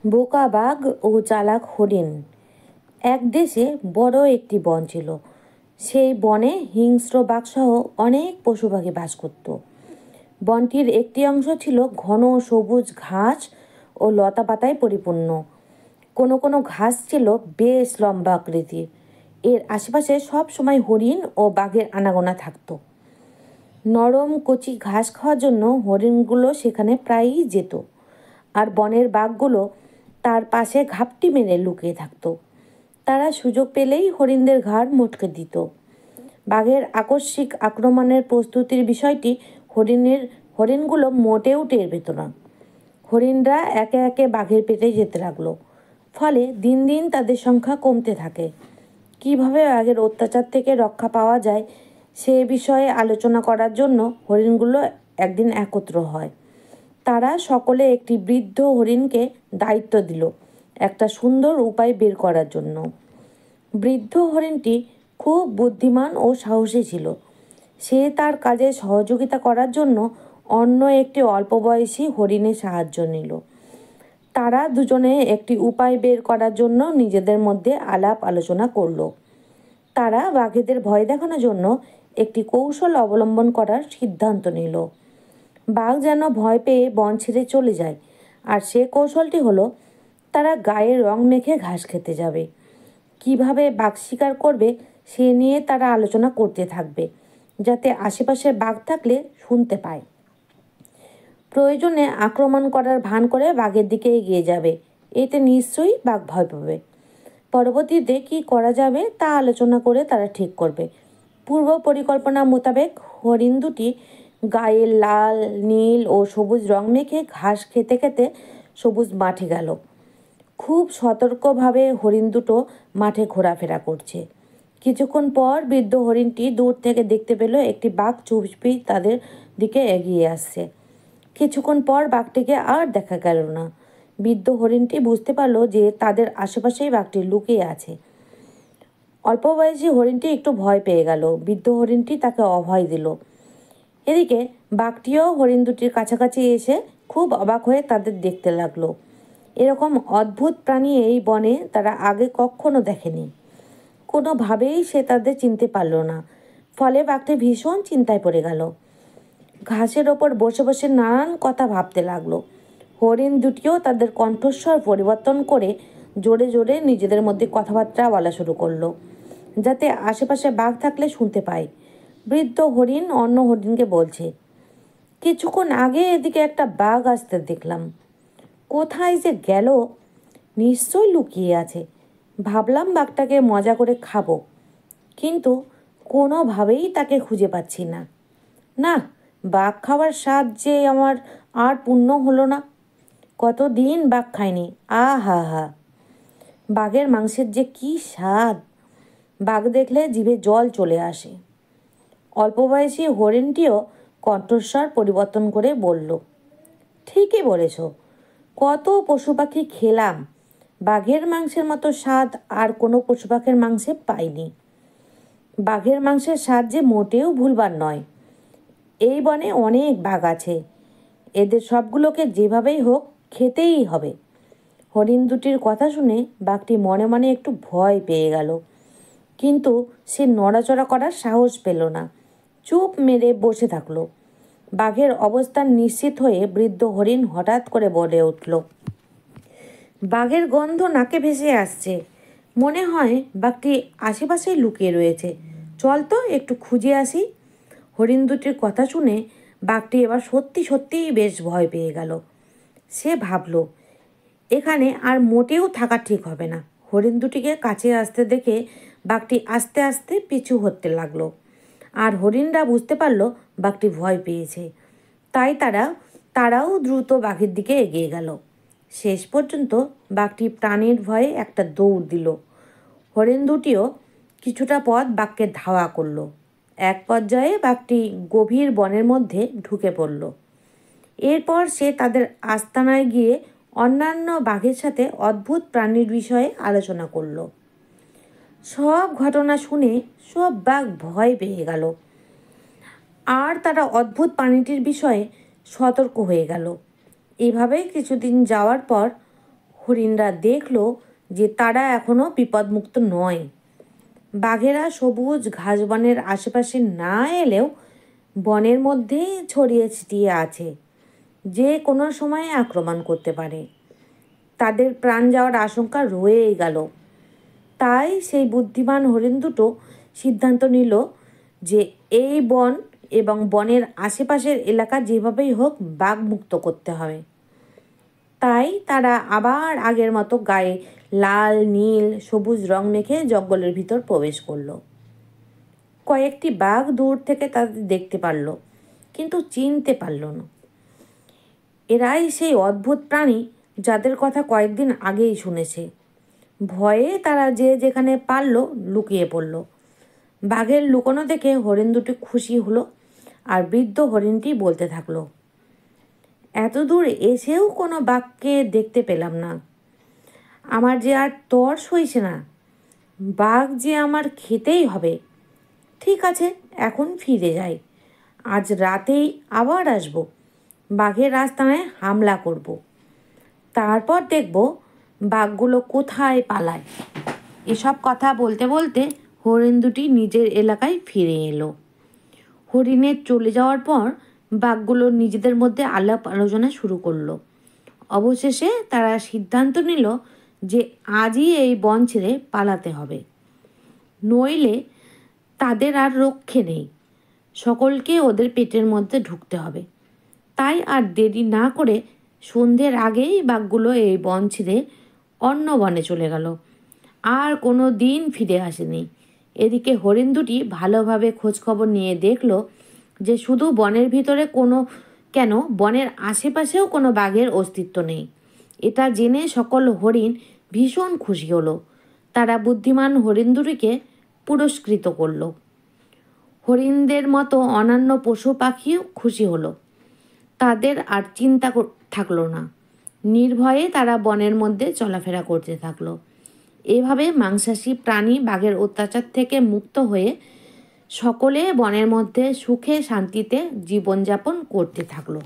বোকা বাঘ ও চালাক হরিণ। এক দেশে বড় একটি বন ছিল। সেই বনে হিংস্র বাঘসহ অনেক পশু পাখি বাস করত। বনটির একটি অংশ ছিল ঘন সবুজ ঘাস ও লতা পাতায় পরিপূর্ণ। কোনো কোনো ঘাস ছিল বেশ লম্বা আকৃতির। এর আশেপাশে সব সময় হরিণ ও বাঘের আনাগোনা থাকতো। নরম কচি ঘাস খাওয়ার জন্য হরিণগুলো সেখানে প্রায়ই যেত, আর বনের বাঘগুলো তার পাশে ঘাপটি মেরে লুকিয়ে থাকতো। তারা সুযোগ পেলেই হরিণদের ঘাড় মটকে দিত। বাঘের আকস্মিক আক্রমণের প্রস্তুতির বিষয়টি হরিণগুলো মোটেও টের পেত না। হরিণরা একে একে বাঘের পেটে যেতে লাগলো, ফলে দিন দিন তাদের সংখ্যা কমতে থাকে। কিভাবে বাঘের অত্যাচার থেকে রক্ষা পাওয়া যায় সে বিষয়ে আলোচনা করার জন্য হরিণগুলো একদিন একত্র হয়। তারা সকলে একটি বৃদ্ধ হরিণকে দায়িত্ব দিল একটা সুন্দর উপায় বের করার জন্য। বৃদ্ধ হরিণটি খুব বুদ্ধিমান ও সাহসী ছিল। সে তার কাজে সহযোগিতা করার জন্য অন্য একটি অল্প বয়সী হরিণের সাহায্য নিল। তারা দুজনে একটি উপায় বের করার জন্য নিজেদের মধ্যে আলাপ আলোচনা করলো। তারা বাঘেদের ভয় দেখানোর জন্য একটি কৌশল অবলম্বন করার সিদ্ধান্ত নিল। বাঘ যেন ভয় পেয়ে বন ছেড়ে চলে যায়, আর সে কৌশলটি হলো তারা গায়ে রং মেখে ঘাস খেতে যাবে। কিভাবে বাঘ শিকার করবে সে নিয়ে তারা আলোচনা করতে থাকবে, যাতে আশেপাশে বাঘ থাকলে শুনতে পায়। প্রয়োজনে আক্রমণ করার ভান করে বাঘের দিকে এগিয়ে যাবে, এতে নিশ্চয়ই বাঘ ভয় পাবে। পরবর্তীতে কী করা যাবে তা আলোচনা করে তারা ঠিক করবে। পূর্ব পরিকল্পনা মোতাবেক হরিণ দুটি গায়ে লাল, নীল ও সবুজ রং মেখে ঘাস খেতে খেতে সবুজ মাঠে গেল। খুব সতর্কভাবে হরিণ দুটো মাঠে ঘোরাফেরা করছে। কিছুক্ষণ পর বৃদ্ধ হরিণটি দূর থেকে দেখতে পেল একটি বাঘ চুপি তাদের দিকে এগিয়ে আসছে। কিছুক্ষণ পর বাঘটিকে আর দেখা গেল না। বৃদ্ধ হরিণটি বুঝতে পারল যে তাদের আশেপাশেই বাঘটি লুকিয়ে আছে। অল্প বয়সী হরিণটি একটু ভয় পেয়ে গেল। বৃদ্ধ হরিণটি তাকে অভয় দিল। এদিকে বাঘটিও হরিণ দুটির কাছাকাছি এসে খুব অবাক হয়ে তাদের দেখতে লাগলো। এরকম অদ্ভুত প্রাণী এই বনে তারা আগে কখনো দেখেনি। কোনোভাবেই সে তাদের চিনতে পারল না। ফলে বাঘটি ভীষণ চিন্তায় পড়ে গেল। ঘাসের ওপর বসে বসে নানান কথা ভাবতে লাগলো। হরিণ দুটিও তাদের কণ্ঠস্বর পরিবর্তন করে জোরে জোরে নিজেদের মধ্যে কথাবার্তা বলা শুরু করলো, যাতে আশেপাশে বাঘ থাকলে শুনতে পায়। বৃদ্ধ হরিণ অন্য হরিণকে বলছে, কিছুক্ষণ আগে এদিকে একটা বাঘ আসতে দেখলাম। কোথায় যে গেল? নিশ্চয় লুকিয়ে আছে। ভাবলাম বাঘটাকে মজা করে খাবো, কিন্তু কোনোভাবেই তাকে খুঁজে পাচ্ছি না। না, বাঘ খাওয়ার স্বাদ যে আমার আর পূর্ণ হলো না। কতদিন বাঘ খায়নি। আহা হা, বাঘের মাংসের যে কী স্বাদ! বাঘ দেখলে জিভে জল চলে আসে। অল্প বয়সী হরিণটিও কণ্ঠস্বর পরিবর্তন করে বলল, ঠিকই বলেছ, কত পশু পাখি খেলাম, বাঘের মাংসের মতো স্বাদ আর কোনো পশু পাখির মাংসে পাইনি। বাঘের মাংসের স্বাদ যে মোটেও ভুলবার নয়। এই বনে অনেক বাঘ আছে, এদের সবগুলোকে যেভাবেই হোক খেতেই হবে। হরিণ দুটির কথা শুনে বাঘটি মনে মনে একটু ভয় পেয়ে গেল, কিন্তু সে নড়াচড়া করার সাহস পেল না। চুপ মেরে বসে থাকলো। বাঘের অবস্থান নিশ্চিত হয়ে বৃদ্ধ হরিণ হঠাৎ করে বলে উঠল, বাঘের গন্ধ নাকে ভেসে আসছে। মনে হয় বাঘটি আশেপাশেই লুকিয়ে রয়েছে। চল তো একটু খুঁজে আসি। হরিণ দুটির কথা শুনে বাঘটি এবার সত্যি সত্যিই বেশ ভয় পেয়ে গেল। সে ভাবল, এখানে আর মোটেও থাকা ঠিক হবে না। হরিণ দুটিকে কাছে আসতে দেখে বাঘটি আস্তে আস্তে পিছু হতে লাগলো। আর হরিণরা বুঝতে পারল বাঘটি ভয় পেয়েছে। তাই তারাও দ্রুত বাঘের দিকে এগিয়ে গেল। শেষ পর্যন্ত বাঘটি প্রাণীর ভয়ে একটা দৌড় দিল। হরিণ দুটিও কিছুটা পথ বাঘকে ধাওয়া করল। এক পর্যায়ে বাঘটি গভীর বনের মধ্যে ঢুকে পড়ল। এরপর সে তাদের আস্তানায় গিয়ে অন্যান্য বাঘের সাথে অদ্ভুত প্রাণীর বিষয়ে আলোচনা করল। সব ঘটনা শুনে সব বাঘ ভয় পেয়ে গেল, আর তারা অদ্ভুত প্রাণীটির বিষয়ে সতর্ক হয়ে গেল। এভাবেই কিছুদিন যাওয়ার পর হরিণরা দেখল যে তারা এখনও বিপদমুক্ত নয়। বাঘেরা সবুজ ঘাস বনের আশেপাশে না এলেও বনের মধ্যেই ছড়িয়ে ছিটিয়ে আছে, যে কোনো সময় আক্রমণ করতে পারে। তাদের প্রাণ যাওয়ার আশঙ্কা রয়েই গেল। তাই সেই বুদ্ধিমান হরিণ দুটো সিদ্ধান্ত নিল যে এই বন এবং বনের আশেপাশের এলাকা যেভাবেই হোক বাঘমুক্ত করতে হবে। তাই তারা আবার আগের মতো গায়ে লাল, নীল, সবুজ রং মেখে জঙ্গলের ভিতর প্রবেশ করলো। কয়েকটি বাঘ দূর থেকে তাদের দেখতে পারল, কিন্তু চিনতে পারল না। এরাই সেই অদ্ভুত প্রাণী যাদের কথা কয়েকদিন আগেই শুনেছে। ভয়ে তারা যে যেখানে পারল লুকিয়ে পড়ল। বাঘের লুকোনো দেখে হরিণ দুটি খুশি হলো, আর বৃদ্ধ হরিণটি বলতে থাকলো, এত দূর এসেও কোনো বাঘকে দেখতে পেলাম না। আমার যে আর তর সইছে না। বাঘ যে আমার খেতেই হবে। ঠিক আছে, এখন ফিরে যাই। আজ রাতেই আবার আসব। বাঘের আস্তানায় হামলা করব। তারপর দেখব বাঘগুলো কোথায় পালায়। এসব কথা বলতে বলতে হরিণ দুটি নিজের এলাকায় ফিরে এলো। হরিণের চলে যাওয়ার পর বাঘগুলো নিজেদের মধ্যে আলাপ আলোচনা শুরু করলো। অবশেষে তারা সিদ্ধান্ত নিল যে আজই এই বন ছেড়ে পালাতে হবে, নইলে তাদের আর রক্ষে নেই। সকলকে ওদের পেটের মধ্যে ঢুকতে হবে। তাই আর দেরি না করে সন্ধ্যের আগেই বাঘগুলো এই বন ছেড়ে অন্য বনে চলে গেল। আর কোনো দিন ফিরে আসেনি। এদিকে হরিণ দুটি ভালোভাবে খোঁজখবর নিয়ে দেখল যে শুধু বনের ভিতরে কেন বনের আশেপাশেও কোনো বাঘের অস্তিত্ব নেই। এটা জেনে সকল হরিণ ভীষণ খুশি হলো। তারা বুদ্ধিমান হরিণ দুটিকে পুরস্কৃত করলো। হরিণদের মতো অন্যান্য পশু পাখিও খুশি হলো। তাদের আর চিন্তা থাকলো না। নির্ভয়ে তারা বনের মধ্যে চলাফেরা করতে থাকলো। এভাবে মাংসাশী প্রাণী বাঘের অত্যাচার থেকে মুক্ত হয়ে সকলে বনের মধ্যে সুখে শান্তিতে জীবনযাপন করতে থাকলো।